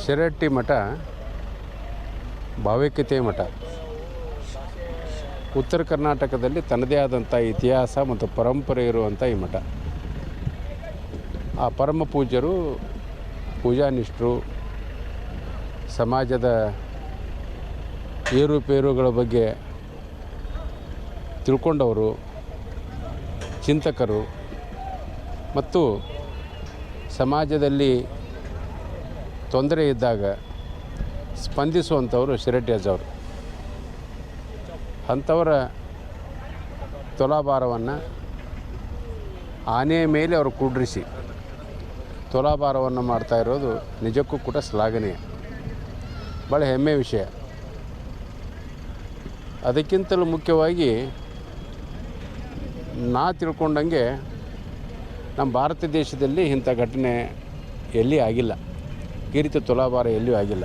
ಶಿರಹಟ್ಟಿ ಮಠ ಭಾವೈಕ್ಯತೆ ಮಠ. ಉತ್ತರ ಕರ್ನಾಟಕದಲ್ಲಿ ತನ್ನದೇ ಆದಂಥ ಇತಿಹಾಸ ಮತ್ತು ಪರಂಪರೆ ಇರುವಂಥ ಈ ಮಠ. ಆ ಪರಮ ಪೂಜ್ಯರು, ಪೂಜಾನಿಷ್ಠರು, ಸಮಾಜದ ಏರುಪೇರುಗಳ ಬಗ್ಗೆ ತಿಳ್ಕೊಂಡವರು, ಚಿಂತಕರು ಮತ್ತು ಸಮಾಜದಲ್ಲಿ ತೊಂದರೆ ಇದ್ದಾಗ ಸ್ಪಂದಿಸುವಂಥವರು ಶಿರಹಟ್ಟಿ ಅಜ್ಜವರು. ಅಂಥವರ ತುಲಾಭಾರವನ್ನು ಆನೆಯ ಮೇಲೆ ಅವರು ಕೂಡ್ರಿಸಿ ತುಲಾಭಾರವನ್ನು ಮಾಡ್ತಾ ಇರೋದು ನಿಜಕ್ಕೂ ಕೂಡ ಶ್ಲಾಘನೀಯ, ಭಾಳ ಹೆಮ್ಮೆಯ ವಿಷಯ. ಅದಕ್ಕಿಂತಲೂ ಮುಖ್ಯವಾಗಿ ನಾ ತಿಳ್ಕೊಂಡಂಗೆ ನಮ್ಮ ಭಾರತ ದೇಶದಲ್ಲಿ ಇಂಥ ಘಟನೆ ಎಲ್ಲಿ ಆಗಿಲ್ಲ, ಈ ರೀತಿ ತುಲಾಭಾರ ಎಲ್ಲಿಯೂ ಆಗಿಲ್ಲ.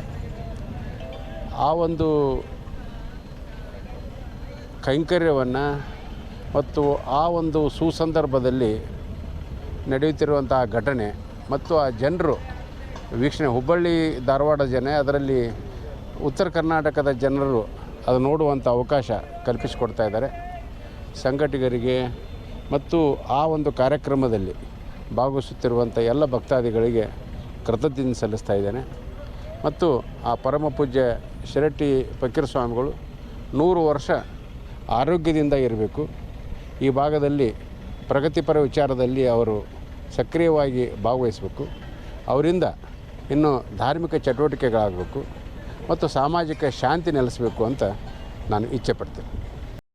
ಆ ಒಂದು ಕೈಂಕರ್ಯವನ್ನು ಮತ್ತು ಆ ಒಂದು ಸುಸಂದರ್ಭದಲ್ಲಿ ನಡೆಯುತ್ತಿರುವಂಥ ಘಟನೆ ಮತ್ತು ಆ ಜನರು ವೀಕ್ಷಣೆ, ಹುಬ್ಬಳ್ಳಿ ಧಾರವಾಡ ಜನ, ಅದರಲ್ಲಿ ಉತ್ತರ ಕರ್ನಾಟಕದ ಜನರು ಅದು ನೋಡುವಂಥ ಅವಕಾಶ ಕಲ್ಪಿಸಿಕೊಡ್ತಾ ಇದ್ದಾರೆ. ಸಂಘಟಕರಿಗೆ ಮತ್ತು ಆ ಒಂದು ಕಾರ್ಯಕ್ರಮದಲ್ಲಿ ಭಾಗವಹಿಸುತ್ತಿರುವಂಥ ಎಲ್ಲ ಭಕ್ತಾದಿಗಳಿಗೆ ಕೃತಜ್ಞತೆ ಸಲ್ಲಿಸ್ತಾ ಇದ್ದೇನೆ. ಮತ್ತು ಆ ಪರಮ ಪೂಜ್ಯ ಶಿರಹಟ್ಟಿ ಫಕೀರ್ ಸ್ವಾಮಿಗಳು 100 ವರ್ಷ ಆರೋಗ್ಯದಿಂದ ಇರಬೇಕು. ಈ ಭಾಗದಲ್ಲಿ ಪ್ರಗತಿಪರ ವಿಚಾರದಲ್ಲಿ ಅವರು ಸಕ್ರಿಯವಾಗಿ ಭಾಗವಹಿಸಬೇಕು. ಅವರಿಂದ ಇನ್ನೂ ಧಾರ್ಮಿಕ ಚಟುವಟಿಕೆಗಳಾಗಬೇಕು ಮತ್ತು ಸಾಮಾಜಿಕ ಶಾಂತಿ ನೆಲೆಸಬೇಕು ಅಂತ ನಾನು ಇಚ್ಛೆ ಪಡ್ತೇನೆ.